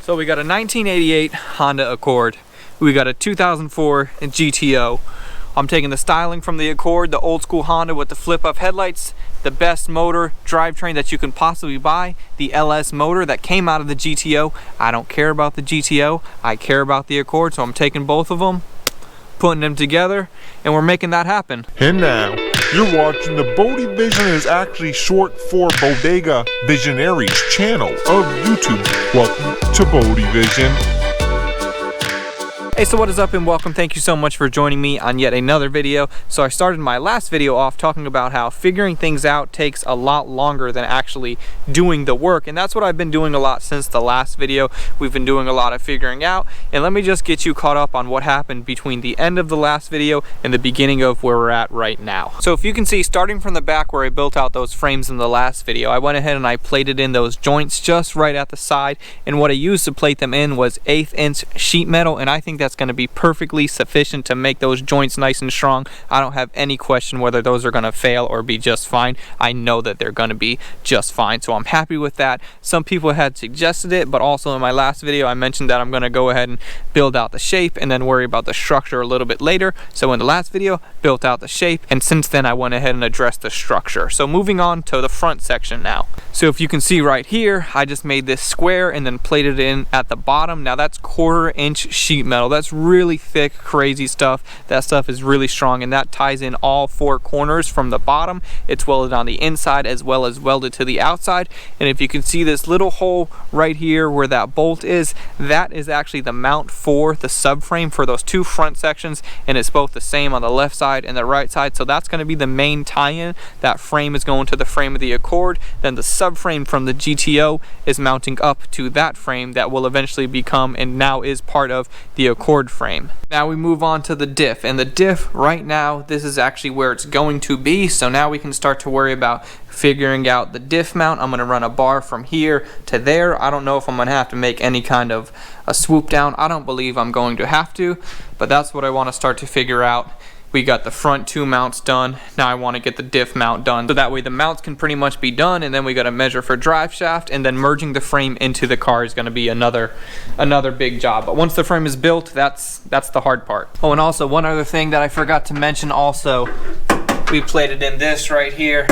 So we got a 1988 Honda Accord. We got a 2004 GTO. I'm taking the styling from the Accord, the old school Honda with the flip up headlights, the best motor drivetrain that you can possibly buy, the LS motor that came out of the GTO. I don't care about the GTO, I care about the Accord, so I'm taking both of them, putting them together, and we're making that happen. And now, you're watching the Bodie Vision, is actually short for Bodega Visionaries channel of YouTube. Welcome to Bodie Vision. Hey, so what is up and welcome. Thank you so much for joining me on yet another video. So I started my last video off talking about how figuring things out takes a lot longer than actually doing the work, and that's what I've been doing a lot since the last video. We've been doing a lot of figuring out, and let me just get you caught up on what happened between the end of the last video and the beginning of where we're at right now. So if you can see, starting from the back where I built out those frames in the last video, I went ahead and I plated in those joints just right at the side, and what I used to plate them in was 1/8 inch sheet metal, and I think that's going to be perfectly sufficient to make those joints nice and strong. I don't have any question whether those are going to fail or be just fine. I know that they're going to be just fine, so I'm happy with that. Some people had suggested it, but also in my last video I mentioned that I'm going to go ahead and build out the shape and then worry about the structure a little bit later. So in the last video, built out the shape, and since then I went ahead and addressed the structure. So moving on to the front section now. So if you can see right here, I just made this square and then plated it in at the bottom. Now that's 1/4 inch sheet metal. That's really thick, crazy stuff. That stuff is really strong, and that ties in all 4 corners from the bottom. It's welded on the inside as well as welded to the outside. And if you can see this little hole right here where that bolt is, that is actually the mount for the subframe for those 2 front sections, and it's both the same on the left side and the right side. So that's going to be the main tie-in. That frame is going to the frame of the Accord, then the subframe from the GTO is mounting up to that frame that will eventually become and now is part of the Accord frame. Now we move on to the diff, and the diff right now, this is actually where it's going to be. So now we can start to worry about figuring out the diff mount. I'm going to run a bar from here to there. I don't know if I'm going to have to make any kind of a swoop down. I don't believe I'm going to have to, but that's what I want to start to figure out. We got the front 2 mounts done. Now I want to get the diff mount done, so that way the mounts can pretty much be done, and then we got to measure for drive shaft, and then merging the frame into the car is going to be another big job. But once the frame is built, that's the hard part. Oh, and also one other thing that I forgot to mention also, we plated in this right here.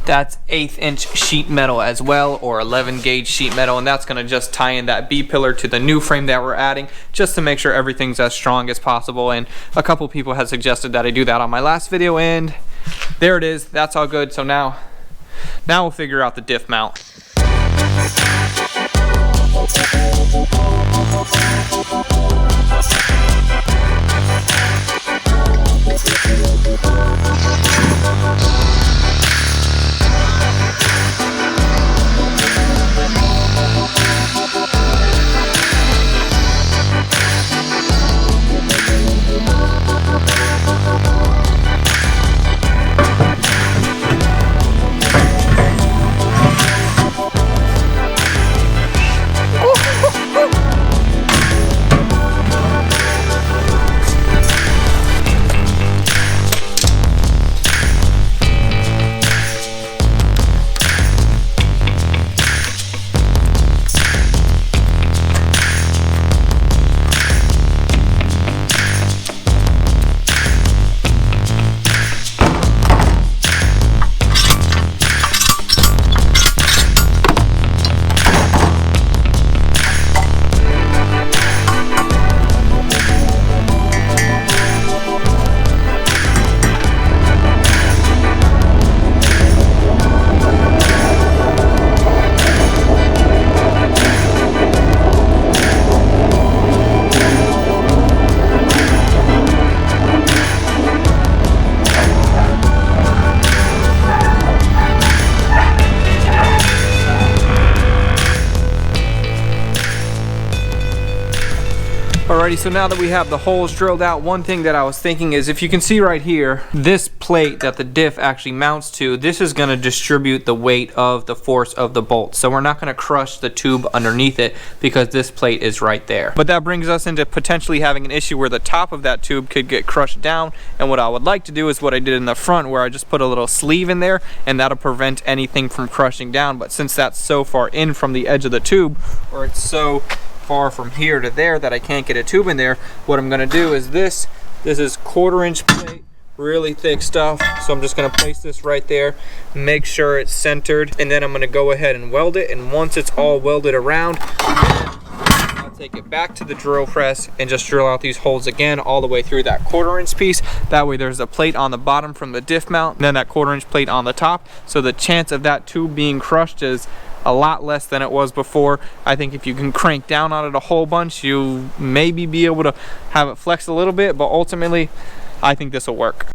That's 1/8 inch sheet metal as well, or 11 gauge sheet metal, and that's going to just tie in that B pillar to the new frame that we're adding, just to make sure everything's as strong as possible. And a couple people had suggested that I do that on my last video, and there it is. That's all good. So now we'll figure out the diff mount. Alrighty, so now that we have the holes drilled out, one thing that I was thinking is, if you can see right here, this plate that the diff actually mounts to, this is going to distribute the weight of the force of the bolt. So we're not going to crush the tube underneath it because this plate is right there. But that brings us into potentially having an issue where the top of that tube could get crushed down. And what I would like to do is what I did in the front, where I just put a little sleeve in there, and that'll prevent anything from crushing down. But since that's so far in from the edge of the tube, or it's so far from here to there that I can't get a tube in there, what I'm gonna do is this is 1/4-inch plate, really thick stuff. So I'm just gonna place this right there, make sure it's centered, and then I'm gonna go ahead and weld it. And once it's all welded around, I'll take it back to the drill press and just drill out these holes again all the way through that 1/4-inch piece. That way there's a plate on the bottom from the diff mount, and then that 1/4-inch plate on the top. So the chance of that tube being crushed is a lot less than it was before. I think if you can crank down on it a whole bunch, you maybe be able to have it flex a little bit, but ultimately I think this will work.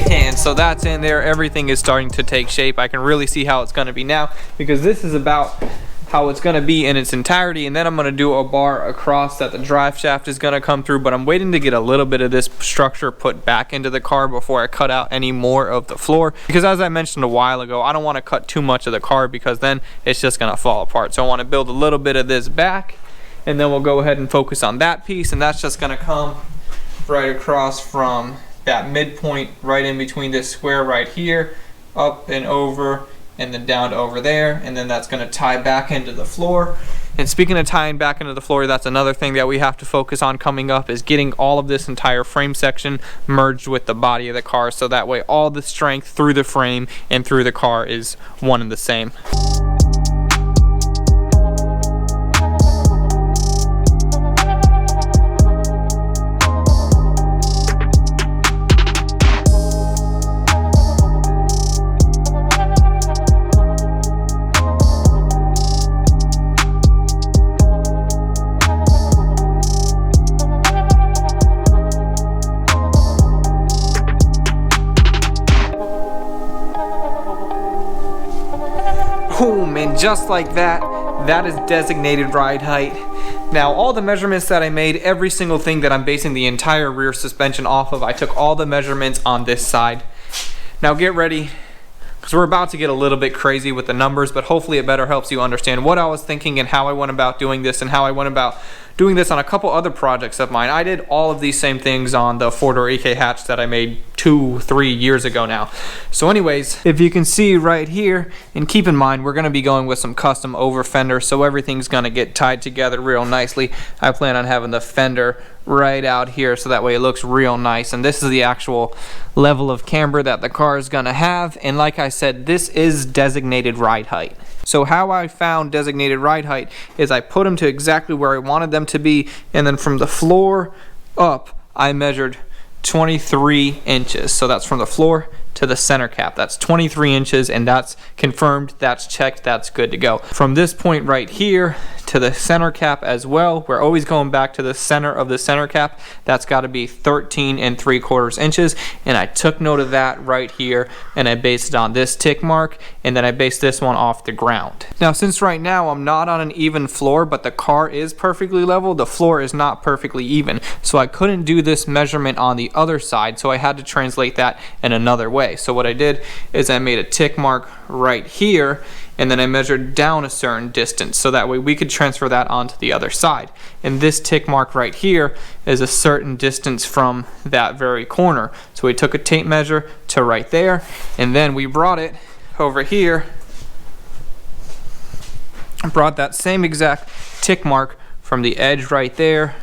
And so that's in there. Everything is starting to take shape. I can really see how it's going to be now, because this is about how it's going to be in its entirety. And then I'm going to do a bar across that the drive shaft is going to come through, but I'm waiting to get a little bit of this structure put back into the car before I cut out any more of the floor, because as I mentioned a while ago, I don't want to cut too much of the car because then it's just going to fall apart. So I want to build a little bit of this back, and then we'll go ahead and focus on that piece, and that's just going to come right across from that midpoint right in between this square right here, up and over, and then down to over there, and then that's going to tie back into the floor. And speaking of tying back into the floor, that's another thing that we have to focus on coming up, is getting all of this entire frame section merged with the body of the car, so that way all the strength through the frame and through the car is one and the same. Boom, and just like that, that is designated ride height. Now, all the measurements that I made, every single thing that I'm basing the entire rear suspension off of, I took all the measurements on this side. Now get ready, because we're about to get a little bit crazy with the numbers, but hopefully it better helps you understand what I was thinking and how I went about doing this, and how I went about doing this on a couple other projects of mine. I did all of these same things on the 4-door EK hatch that I made 2-3 years ago now. So anyways, if you can see right here, and keep in mind we're going to be going with some custom over fenders, so everything's going to get tied together real nicely. I plan on having the fender right out here so that way it looks real nice, and this is the actual level of camber that the car is going to have. And like I said, this is designated ride height. So how I found designated ride height is I put them to exactly where I wanted them to be, and then from the floor up I measured 23 inches. So that's from the floor to the center cap. That's 23 inches, and that's confirmed, that's checked, that's good to go. From this point right here to the center cap as well, we're always going back to the center of the center cap. That's got to be 13 3/4 inches, and I took note of that right here, and I based it on this tick mark, and then I based this one off the ground. Now, since right now I'm not on an even floor, but the car is perfectly level, the floor is not perfectly even, so I couldn't do this measurement on the other side, so I had to translate that in another way. So what I did is I made a tick mark right here, and then I measured down a certain distance, so that way we could transfer that onto the other side. And this tick mark right here is a certain distance from that very corner. So we took a tape measure to right there, and then we brought it over here brought that same exact tick mark from the edge right there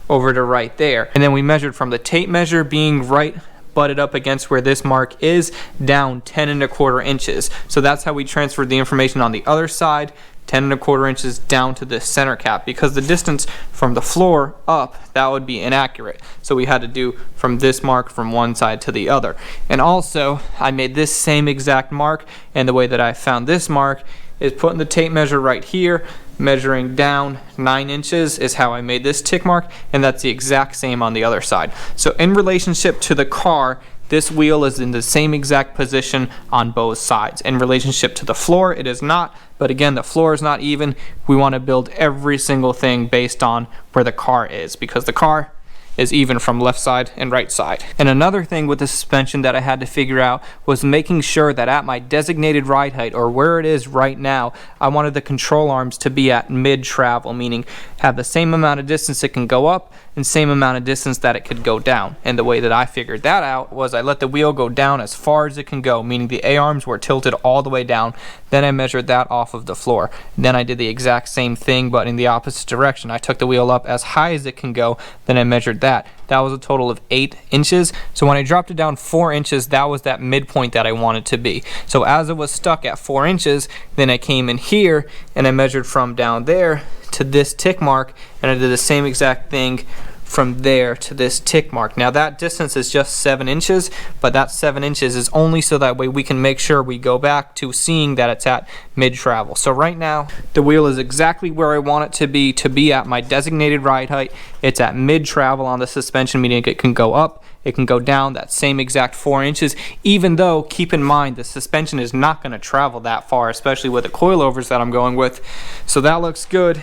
over to right there. And then we measured from the tape measure being right butted up against where this mark is down 10¼ inches. So that's how we transferred the information on the other side, 10¼ inches down to the center cap, because the distance from the floor up, that would be inaccurate. So we had to do from this mark from one side to the other. And also I made this same exact mark, and the way that I found this mark is putting the tape measure right here, measuring down 9 inches is how I made this tick mark, and that's the exact same on the other side. So in relationship to the car, this wheel is in the same exact position on both sides. In relationship to the floor, it is not, but again, the floor is not even. We want to build every single thing based on where the car is, because the car is even from left side and right side. And another thing with the suspension that I had to figure out was making sure that at my designated ride height, or where it is right now, I wanted the control arms to be at mid-travel, meaning have the same amount of distance it can go up and same amount of distance that it could go down. And the way that I figured that out was I let the wheel go down as far as it can go, meaning the A-arms were tilted all the way down. Then I measured that off of the floor. Then I did the exact same thing, but in the opposite direction. I took the wheel up as high as it can go, then I measured that. That was a total of 8 inches. So when I dropped it down 4 inches, that was that midpoint that I wanted to be. So as it was stuck at 4 inches, then I came in here and I measured from down there to this tick mark, and I did the same exact thing from there to this tick mark. Now that distance is just 7 inches, but that 7 inches is only so that way we can make sure we go back to seeing that it's at mid-travel. So right now, the wheel is exactly where I want it to be at my designated ride height. It's at mid-travel on the suspension, meaning it can go up, it can go down that same exact 4 inches, even though, keep in mind, the suspension is not going to travel that far, especially with the coilovers that I'm going with. So that looks good.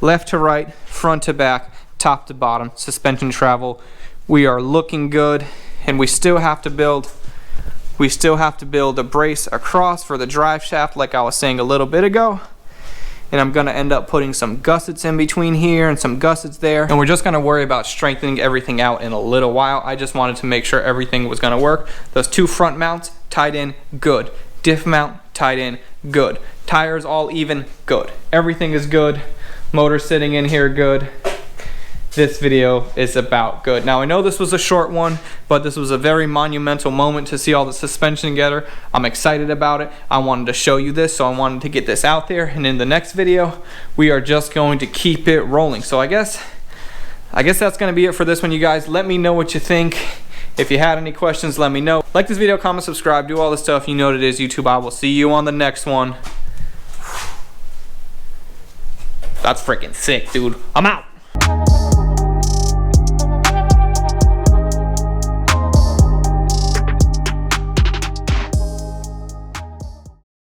Left to right, front to back, top to bottom, suspension travel. We are looking good, and we still have to build a brace across for the drive shaft like I was saying a little bit ago. And I'm gonna end up putting some gussets in between here and some gussets there, and we're just gonna worry about strengthening everything out in a little while. I just wanted to make sure everything was gonna work. Those 2 front mounts tied in, good. Diff mount tied in, good. Tires all even, good. Everything is good. Motor sitting in here, good. This video is about good. Now I know this was a short one, but this was a very monumental moment to see all the suspension together. I'm excited about it. I wanted to show you this, so I wanted to get this out there, and in the next video we are just going to keep it rolling. So I guess that's gonna be it for this one, you guys. Let me know what you think. If you had any questions, let me know. Like this video, comment, subscribe, do all this stuff. You know what it is, YouTube. I will see you on the next one. That's freaking sick, dude. I'm out.